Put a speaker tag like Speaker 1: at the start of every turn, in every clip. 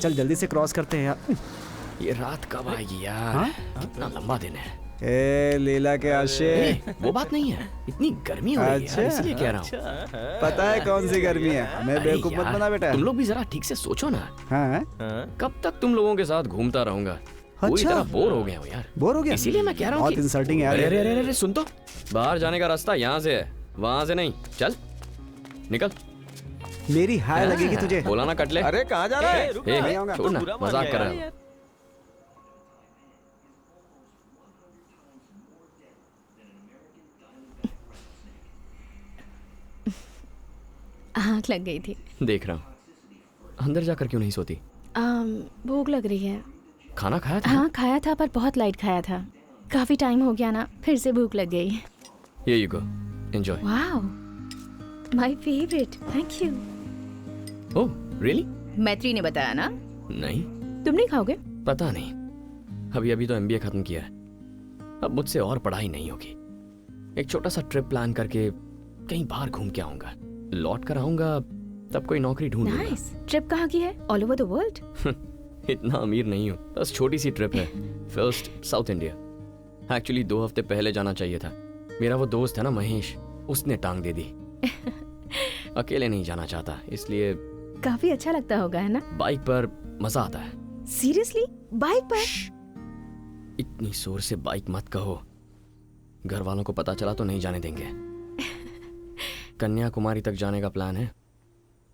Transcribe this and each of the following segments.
Speaker 1: चल जल्दी से क्रॉस करते हैं यार।
Speaker 2: ये रात कब आएगी यार? कितना लंबा दिन है।
Speaker 1: ए लीला के आशिक,
Speaker 2: वो बात नहीं है, इतनी गर्मी हो रही है यार, इसलिए कह रहा हूँ।
Speaker 1: पता है कौन सी गर्मी है? मैं
Speaker 2: अरे
Speaker 1: बेवकूफ मत
Speaker 2: यार,
Speaker 1: बना बेटा।
Speaker 2: तुम लोग भी जरा ठीक से सोचो ना।
Speaker 1: हाँ
Speaker 2: कब तक तुम लोगों के साथ घूमता रहूंगा? पूरी
Speaker 1: अच्छा।
Speaker 2: तरह बोर हो गया हूँ यार।
Speaker 1: बोर हो गया?
Speaker 2: इसीलिए मैं कह रहा हूँ
Speaker 1: बहुत इंसल्टिंग है यार।
Speaker 2: अरे अरे अरे सुन तो, बाहर जाने का रास्ता यहाँ से है, वहाँ से नहीं। चल निकल।
Speaker 1: मेरी हाय लगेगी तुझे।
Speaker 2: बोला ना कटले।
Speaker 3: अरे कहाँ जा रहा है?
Speaker 1: नहीं आऊंगा।
Speaker 2: छोड़ ना, मजाक कर रहा हूँ।
Speaker 4: आँख लग गई थी।
Speaker 2: देख रहा हूँ। अंदर जाकर क्यों नहीं सोती?
Speaker 4: भूख लग रही है।
Speaker 2: खाना खाया था?
Speaker 4: हाँ खाया था, पर बहुत लाइट खाया था। काफी टाइम हो गया ना, फिर से भूख लग गई।
Speaker 2: Here you go. Enjoy.
Speaker 4: Wow, my favourite. Thank you.
Speaker 2: Oh, really?
Speaker 4: मैत्री ने बताया ना?
Speaker 2: नहीं,
Speaker 4: तुम नहीं खाओगे?
Speaker 2: पता नहीं। अभी अभी तो एमबीए खत्म किया है। अब मुझसे और पढ़ाई नहीं होगी। एक छोटा सा ट्रिप प्लान करके कहीं बाहर घूम के आऊंगा। लौट कर आऊंगा तब कोई नौकरी ढूंढ लूंगा।
Speaker 4: नाइस। ट्रिप कहाँ की है? All over the world?
Speaker 2: इतना अमीर नहीं हूँ, बस छोटी सी ट्रिप है। First south India. एक्चुअली 2 हफ्ते पहले जाना चाहिए था। मेरा वो दोस्त है ना महेश, उसने टांग दे दी। अकेले नहीं जाना चाहता, इसलिए
Speaker 4: काफी अच्छा लगता होगा, है ना?
Speaker 2: बाइक पर मजा आता है।
Speaker 4: सीरियसली? बाइक पर?
Speaker 2: इतनी जोर से बाइक मत कहो, घर वालों को पता चला तो नहीं जाने देंगे। कन्याकुमारी तक जाने का प्लान है।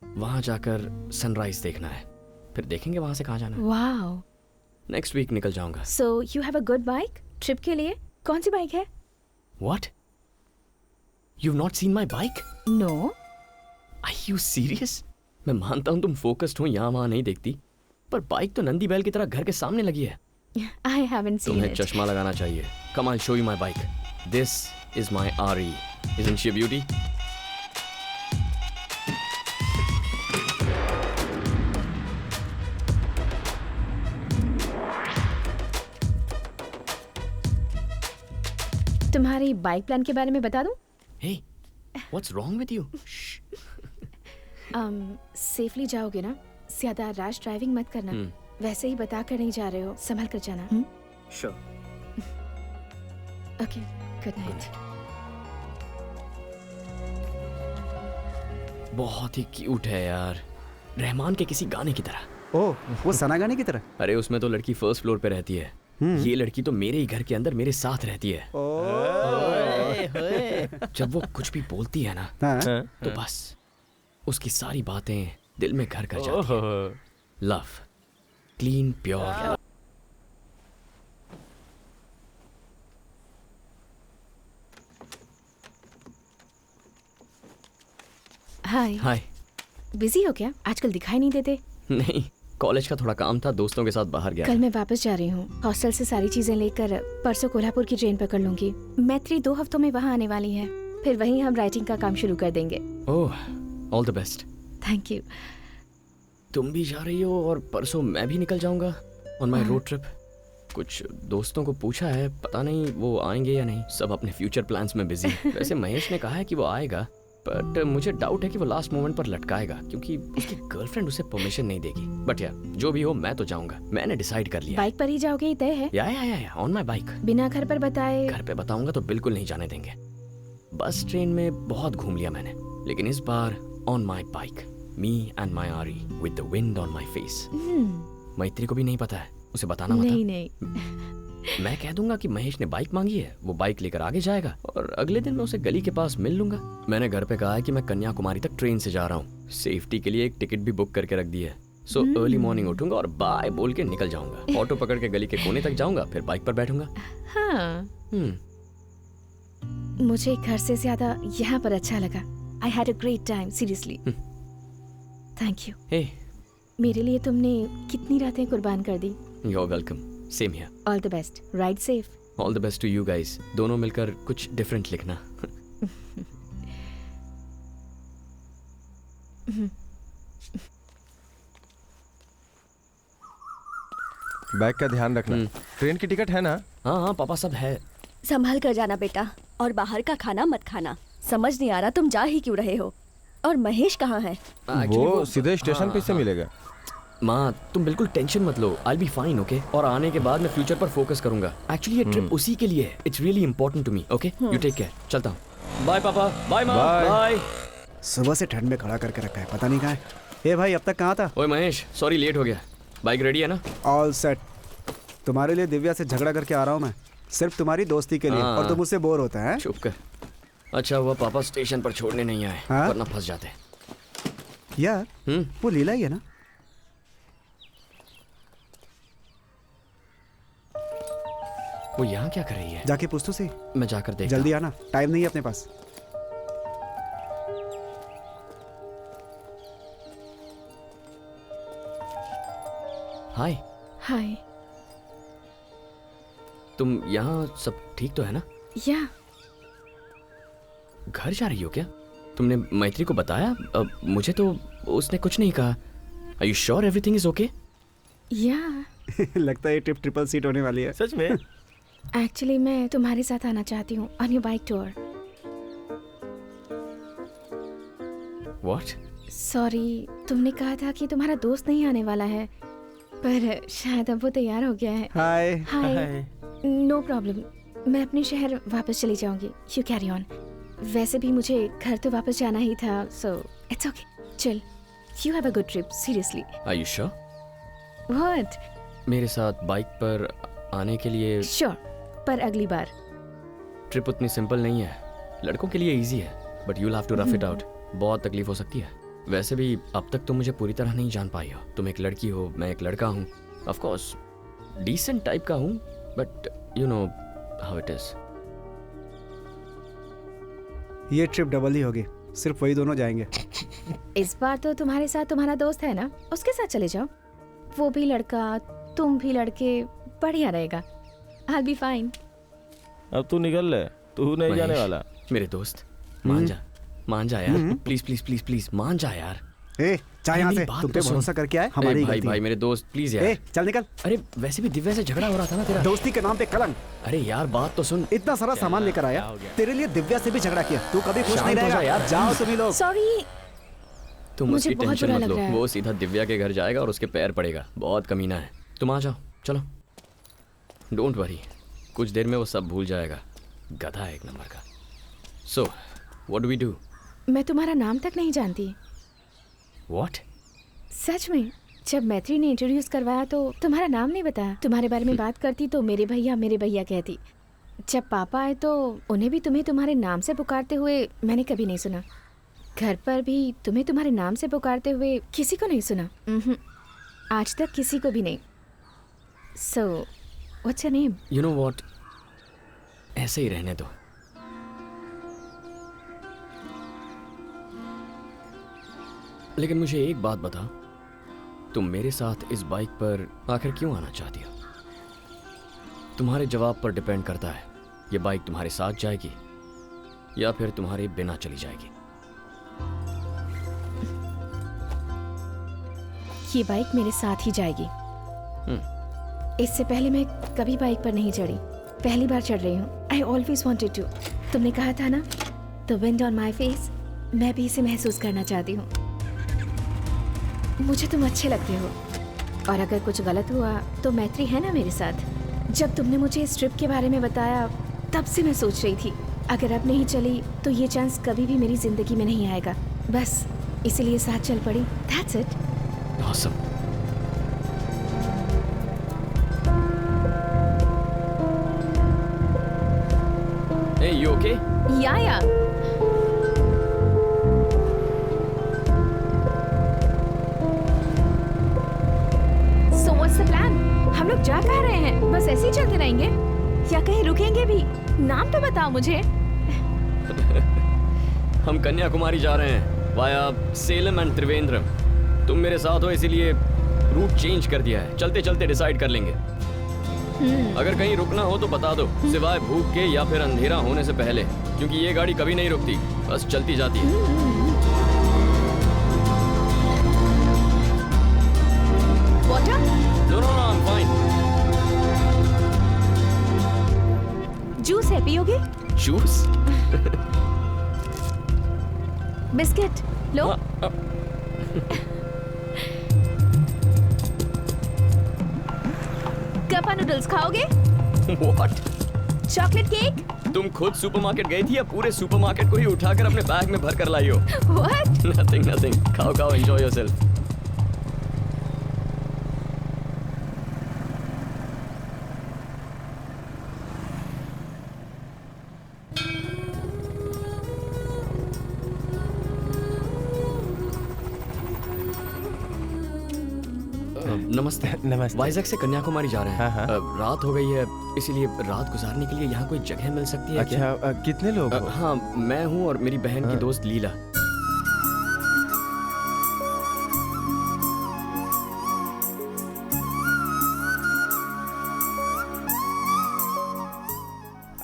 Speaker 2: वहां जाकर सनराइज देखना है, फिर देखेंगे वहां से कहाँ जाना है।
Speaker 4: वाओ।
Speaker 2: नेक्स्ट वीक निकल जाऊंगा।
Speaker 4: So you have a good bike trip के लिए? कौन सी बाइक है?
Speaker 2: What? You've not seen my bike?
Speaker 4: No.
Speaker 2: Are you serious? मैं मानता हूँ तुम फोकस्ड हो, यहाँ वहाँ नहीं देखती, पर बाइक तो नंदी बैल की तरह घर के सामने लगी है।
Speaker 4: आई हैवंट सीन
Speaker 2: तुम्हें
Speaker 4: इट।
Speaker 2: चश्मा लगाना चाहिए। Come I'll show you my bike. This is my RE. Isn't she a beauty?
Speaker 4: तुम्हारी बाइक प्लान के बारे में बता दूं?
Speaker 2: Hey, what's wrong with you?
Speaker 4: Safely जाओगे ना? ज्यादा रैश ड्राइविंग मत करना। वैसे ही बता कर नहीं जा रहे हो, संभल कर जाना।
Speaker 1: Sure.
Speaker 4: Okay, good night.
Speaker 2: बहुत ही क्यूट है यार, रहमान के किसी गाने की तरह।
Speaker 1: ओह, वो सना गाने की तरह?
Speaker 2: अरे उसमें तो लड़की फर्स्ट फ्लोर पे रहती है, ये लड़की तो मेरे ही घर के अंदर मेरे साथ रहती है। जब वो कुछ भी बोलती है ना, तो बस उसकी सारी बातें दिल में घर कर जाती हैं। Love, clean, pure.
Speaker 4: Hi.
Speaker 2: Hi.
Speaker 4: Busy हो क्या? आजकल दिखाई नहीं देते।
Speaker 2: नहीं, कॉलेज का थोड़ा काम था, दोस्तों के साथ बाहर गया।
Speaker 4: कल मैं वापस जा रही हूँ। हॉस्टल से सारी चीजें लेकर परसों कोल्हापुर की ट्रेन पकड़ लूंगी। मैत्री 2 हफ्तों में वहाँ आने वाली है, फिर वहीं हम राइटिंग का काम शुरू कर देंगे।
Speaker 2: Oh, all the best.
Speaker 4: Thank you.
Speaker 2: तुम भी जा रही हो और परसों मैं भी निकल जाऊंगा ऑन माय रोड ट्रिप। कुछ दोस्तों को पूछा है, पता नहीं वो आएंगे या नहीं, सब अपने फ्यूचर प्लान्स में बिजी। वैसे महेश ने कहा है कि वो आएगा, बट मुझे डाउट है कि वो लास्ट मोमेंट पर लटकाएगा, क्योंकि उसकी गर्लफ्रेंड उसे परमिशन नहीं देगी। बट यार जो भी हो, मैं तो जाऊंगा, मैंने डिसाइड कर लिया।
Speaker 4: बाइक पर ही जाओगे, ये तय है?
Speaker 2: या ऑन माय बाइक।
Speaker 4: बिना घर पर बताए?
Speaker 2: घर पे बताऊंगा तो बिल्कुल नहीं जाने देंगे। बस ट्रेन में बहुत घूम लिया मैंने, लेकिन इस बार on my bike, me and my आरी with the wind on my face. Maitri को भी नहीं पता है, उसे बताना मत।
Speaker 4: नहीं।
Speaker 2: मैं कह दूंगा कि महेश ने बाइक मांगी है, वो बाइक लेकर आगे जाएगा और अगले दिन मैं उसे गली के पास मिल लूंगा। मैंने घर पे कहा है कि मैं कन्याकुमारी तक ट्रेन से जा रहा हूँ। सेफ्टी के लिए एक टिकट भी बुक करके रख दी है। सो अर्ली मॉर्निंग उठूंगा और बाय बोल के निकल जाऊंगा। ऑटो पकड़ के गली के कोने तक जाऊंगा, फिर बाइक पर बैठूंगा।
Speaker 4: हाँ। मुझे घर से ज्यादा यहाँ पर अच्छा लगा। I had a great time, seriously. Thank you.
Speaker 2: Hey,
Speaker 4: मेरे लिए तुमने कितनी रातें कुर्बान कर दी।
Speaker 2: You are welcome. Same here.
Speaker 4: All the best. Ride safe.
Speaker 2: All the best to you guys. दोनों मिलकर कुछ डिफरेंट लिखना।
Speaker 3: बैग का ध्यान रखना। ट्रेन की टिकट है ना?
Speaker 2: हाँ पापा सब है।
Speaker 5: संभाल कर जाना बेटा, और बाहर का खाना मत खाना। समझ नहीं आ रहा तुम जा ही क्यों रहे हो। और महेश कहाँ है?
Speaker 3: वो सीधे स्टेशन पे से मिलेगा।
Speaker 2: माँ तुम बिल्कुल टेंशन मत लो, आई बी फाइन ओके। और आने के बाद मैं फ्यूचर पर फोकस करूंगा। एक्चुअली ये ट्रिप उसी के लिए है, it's really important to me. Okay you take care, चलता हूँ। बाय पापा, बाय माँ,
Speaker 3: Bye.
Speaker 2: बाय।
Speaker 1: सुबह से ठंड में खड़ा करके रखा है, पता नहीं कहाँ है। ए भाई अब तक कहाँ था?
Speaker 2: ओए महेश, सॉरी लेट हो गया। बाइक रेडी है ना?
Speaker 1: All set. तुम्हारे लिए दिव्या से झगड़ा करके आ रहा हूँ मैं, सिर्फ तुम्हारी दोस्ती के लिए।
Speaker 2: हाँ।
Speaker 1: और तुम मुझसे बोर होता है?
Speaker 2: चुप कर। अच्छा हुआ पापा स्टेशन पर छोड़ने नहीं आए,
Speaker 1: हाँ?
Speaker 2: वरना फंस जाते।
Speaker 1: यार वो लीला ही है ना?
Speaker 2: वो यहाँ क्या कर रही है?
Speaker 1: जाके पूछ तो सही।
Speaker 2: मैं जाकर देख।
Speaker 1: जल्दी आना, टाइम नहीं है अपने पास।
Speaker 2: हाय,
Speaker 4: हाय।
Speaker 2: तुम यहाँ सब ठीक तो है ना?
Speaker 4: या
Speaker 2: घर जा रही हो क्या? तुमने मैत्री को बताया? मुझे तो उसने कुछ नहीं कहा। Are you sure everything is okay?
Speaker 4: या
Speaker 1: लगता है ये ट्रिप ट्रिपल सीट होने वाली है।
Speaker 3: सच में?
Speaker 4: एक्चुअली मैं तुम्हारे साथ आना चाहती हूँ on your bike tour.
Speaker 2: What?
Speaker 4: Sorry, तुमने कहा था कि तुम्हारा दोस्त नहीं आने वाला है, पर शायद अब वो तैयार हो गया है।
Speaker 1: हाय।
Speaker 4: हाय। नो प्रॉब्लम, मैं अपने शहर वापस चली जाऊंगी। You carry on. वैसे भी मुझे घर तो वापस जाना ही था, सो इट्स ओके। चल, you have a good trip, seriously.
Speaker 2: Are you sure?
Speaker 4: What?
Speaker 2: मेरे साथ बाइक पर आने के लिए
Speaker 4: श्योर, पर अगली बार।
Speaker 2: ट्रिप उतनी सिंपल नहीं है। लड़कों के लिए इजी है, but you'll have to rough it out. बहुत तकलीफ हो सकती है। वैसे भी अब तक तुम मुझे पूरी तरह नहीं जान पाई हो। तुम एक लड़की हो, मैं एक लड़का हूँ। ऑफ कोर्स डिसेंट टाइप का हूँ, but you know how it is.
Speaker 1: ये ट्रिप डबल ही होगी, सिर्फ वही दोनों जाएंगे।
Speaker 4: इस बार तो तुम्हारे साथ तुम्हारा दोस्त है ना, उसके साथ चले जाओ। वो भी लड़का, तुम भी लड़के, बढ़िया रहेगा। I'll be fine.
Speaker 6: अब तू निकल ले, तू नहीं जाने
Speaker 2: महेश,
Speaker 6: वाला।
Speaker 2: मेरे दोस्त मान जा यार, प्लीज प्लीज प्लीज प्लीज मान जा यार।
Speaker 1: ए जा यहाँ से,
Speaker 2: मेरी बात
Speaker 1: तुम
Speaker 2: तो
Speaker 1: पे
Speaker 2: सुन।
Speaker 1: भरोसा करके आए, हमारी
Speaker 2: अरे
Speaker 1: ही
Speaker 2: भाई
Speaker 1: गलती
Speaker 2: भाई
Speaker 1: है।
Speaker 2: मेरे दोस्त प्लीज
Speaker 1: ए
Speaker 2: यार।
Speaker 1: चल निकल।
Speaker 2: अरे वैसे भी दिव्या से झगड़ा हो रहा था ना तेरा।
Speaker 1: दोस्ती के नाम पे कलंक।
Speaker 2: अरे यार बात तो सुन।
Speaker 1: इतना सारा सामान लेकर आया, तेरे लिए दिव्या से भी झगड़ा किया। तू कभी खुश
Speaker 2: शांत
Speaker 1: नहीं
Speaker 2: हो जा
Speaker 1: रहेगा
Speaker 2: यार।
Speaker 1: जाओ सभी लोग।
Speaker 4: सॉरी।
Speaker 2: तुम
Speaker 4: मुझे
Speaker 2: उसकी
Speaker 4: बहुत
Speaker 2: टेंशन
Speaker 4: बुरा
Speaker 2: मत
Speaker 4: लग
Speaker 2: लो,
Speaker 4: रहा है।
Speaker 2: वो सीधा दिव्या के घर जाएगा और उसके पैर पड़ेगा। बहुत कमीना है। तुम आ जाओ, चलो। डोंट वरी, कुछ देर में वो सब भूल जाएगा। गधा है एक नंबर का। So what do we do?
Speaker 4: मैं तुम्हारा नाम तक नहीं जानती।
Speaker 2: व्हाट?
Speaker 4: सच में, जब मैत्री ने इंट्रोड्यूस करवाया तो तुम्हारा नाम नहीं बताया। तुम्हारे बारे में बात करती तो मेरे भैया कहती। जब पापा आए तो उन्हें भी तुम्हें तुम्हारे नाम से पुकारते हुए मैंने कभी नहीं सुना। घर पर भी तुम्हें तुम्हारे नाम से पुकारते हुए किसी को नहीं सुना। आज तक किसी को भी नहीं। So what's your name?
Speaker 2: You know what, ऐसे ही रहने दो। लेकिन मुझे एक बात बता, तुम मेरे साथ इस बाइक पर आखिर क्यों आना चाहती हो? तुम्हारे जवाब पर डिपेंड करता है ये बाइक तुम्हारे साथ जाएगी या फिर तुम्हारे बिना चली जाएगी।
Speaker 4: ये बाइक मेरे साथ ही जाएगी। इससे पहले मैं कभी बाइक पर नहीं चढ़ी, पहली बार चढ़ रही हूँ। I always wanted to. तुमने कहा था ना, the wind on my face, मैं भी इसे महसूस करना चाहती हूँ। मुझे तुम अच्छे लगते हो, और अगर कुछ गलत हुआ तो मैत्री है ना मेरे साथ। जब तुमने मुझे इस ट्रिप के बारे में बताया तब से मैं सोच रही थी, अगर अब नहीं चली तो ये चांस कभी भी मेरी जिंदगी में नहीं आएगा। बस इसीलिए साथ चल पड़ी। That's it.
Speaker 2: Awesome. Hey, you okay?
Speaker 4: या So what's the plan? हम लोग जा कहाँ रहे हैं? बस ऐसे ही चलते रहेंगे या कहीं रुकेंगे भी? नाम तो बताओ मुझे।
Speaker 2: हम कन्याकुमारी जा रहे हैं वाया सेलम एंड त्रिवेंद्रम। तुम मेरे साथ हो इसीलिए रूट चेंज कर दिया है। चलते चलते डिसाइड कर लेंगे। अगर कहीं रुकना हो तो बता दो, सिवाय भूख के या फिर अंधेरा होने से पहले, क्योंकि ये गाड़ी कभी नहीं रुकती, बस चलती जाती है।
Speaker 4: Water?
Speaker 2: No no no, I am fine.
Speaker 4: Juice है, पियोगे?
Speaker 2: जूस?
Speaker 4: बिस्किट लो। गोलगप्पा नूडल्स खाओगे?
Speaker 2: व्हाट?
Speaker 4: Chocolate cake?
Speaker 2: तुम खुद सुपरमार्केट गई थी या पूरे सुपरमार्केट को ही उठाकर अपने बैग में भर कर लाई हो?
Speaker 4: व्हाट?
Speaker 2: नथिंग नथिंग, खाओ खाओ, एंजॉय योरसेल्फ। नमस्ते।
Speaker 3: नमस्ते।
Speaker 2: वाइजैक से कन्याकुमारी जा रहे हैं।
Speaker 3: हाँ,
Speaker 2: रात हो गई है, इसीलिए रात गुजारने के लिए यहाँ कोई जगह मिल सकती है क्या?
Speaker 3: अच्छा, कितने लोग हो?
Speaker 2: हाँ, मैं हूँ और मेरी बहन की दोस्त लीला।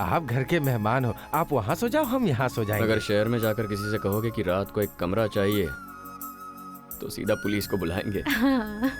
Speaker 3: आप घर के मेहमान हो, आप वहाँ सो जाओ, हम यहाँ सो जाएंगे।
Speaker 2: अगर शहर में जाकर किसी से कहोगे कि रात को एक कमरा चाहिए तो सीधा पुलिस को बुलाएंगे।
Speaker 4: हाँ।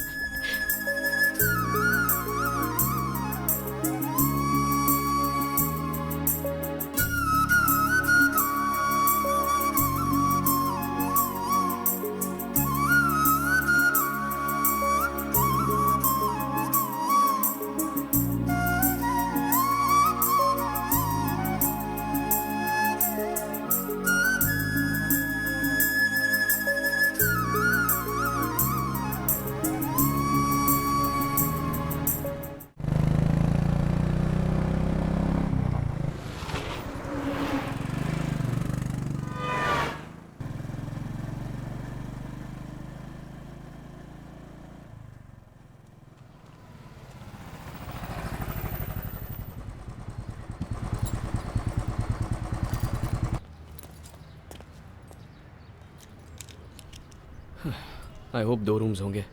Speaker 2: आई होप 2 रूम्स होंगे।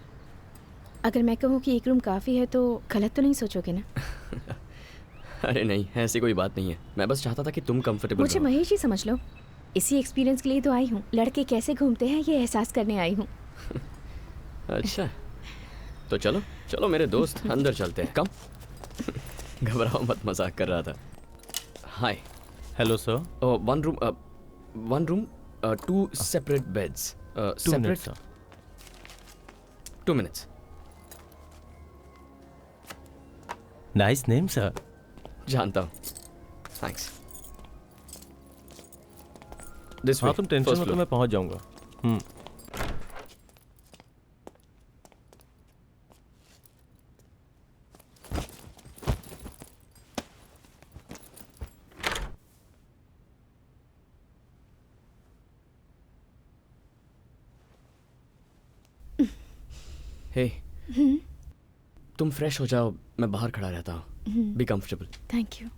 Speaker 4: अगर मैं कहूँ कि एक रूम काफ़ी है तो गलत तो नहीं सोचोगे ना?
Speaker 2: अरे नहीं, ऐसी कोई बात नहीं है। मैं बस चाहता था कि तुम कंफर्टेबल
Speaker 4: मुझे
Speaker 2: रहो।
Speaker 4: महेश ही समझ लो। इसी एक्सपीरियंस के लिए तो आई हूँ। लड़के कैसे घूमते हैं ये एहसास करने आई हूँ।
Speaker 2: अच्छा, तो चलो चलो मेरे दोस्त, अंदर चलते हैं। कम। घबराओ मत, मजाक कर रहा था। Hi.
Speaker 6: Hello sir.
Speaker 2: One room 2 separate beds.
Speaker 6: 2 minutes sir.
Speaker 2: 2 minutes।
Speaker 6: Nice name sir.
Speaker 2: जानता हूँ। थैंक्स। दिस
Speaker 6: हाँ, तुम टेंशन मत लो, मैं पहुंच जाऊंगा।
Speaker 2: हे, तुम फ्रेश हो जाओ, मैं बाहर खड़ा रहता हूँ। Be comfortable.
Speaker 4: Thank you.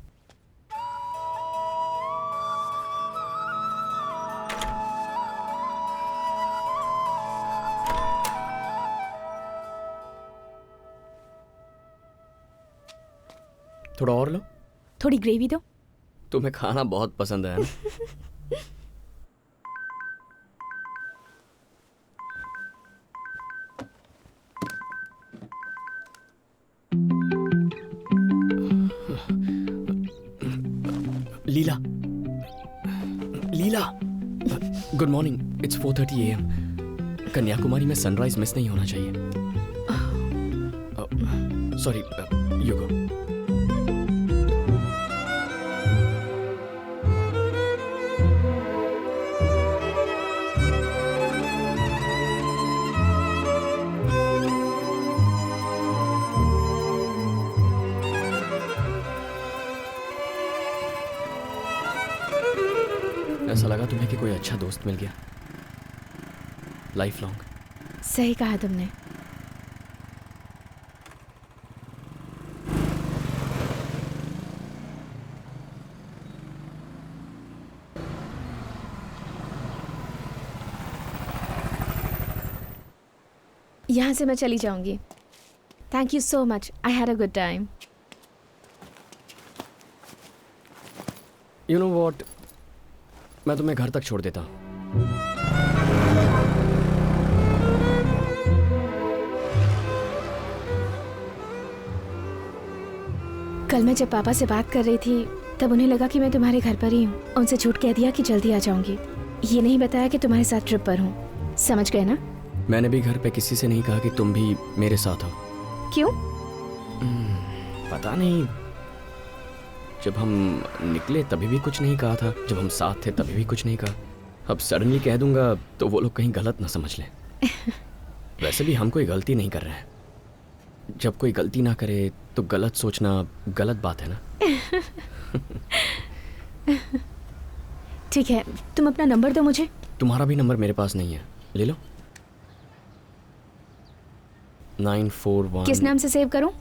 Speaker 2: थोड़ा और लो।
Speaker 4: थोड़ी ग्रेवी दो।
Speaker 2: तुम्हें खाना बहुत पसंद है ना? Leela, Leela, good morning. It's 4:30 AM। Kanyakumari में सनराइज मिस नहीं होना चाहिए। Sorry, you go. ऐसा लगा तुम्हें कि कोई अच्छा दोस्त मिल गया, लाइफ लॉन्ग।
Speaker 4: सही कहा तुमने। यहाँ से मैं चली जाऊंगी। Thank you so much. I had a good time.
Speaker 2: You know what, मैं तुम्हें घर तक छोड़ देता हूँ।
Speaker 4: कल मैं जब पापा से बात कर रही थी तब उन्हें लगा कि मैं तुम्हारे घर पर ही हूँ। उनसे झूठ कह दिया कि जल्दी आ जाऊंगी। ये नहीं बताया कि तुम्हारे साथ ट्रिप पर हूँ। समझ गए ना?
Speaker 2: मैंने भी घर पे किसी से नहीं कहा कि तुम भी मेरे साथ हो।
Speaker 4: क्यों?
Speaker 2: पता नहीं, जब हम निकले तभी भी कुछ नहीं कहा था, जब हम साथ थे तभी भी कुछ नहीं कहा। अब सडनली कह दूंगा तो वो लोग कहीं गलत ना समझ लें। वैसे भी हम कोई गलती नहीं कर रहे हैं। जब कोई गलती ना करे तो गलत सोचना गलत बात है ना।
Speaker 4: ठीक है, तुम अपना नंबर दो मुझे।
Speaker 2: तुम्हारा भी नंबर मेरे पास नहीं है, ले लो। 941।
Speaker 4: किस नाम से सेव करूं?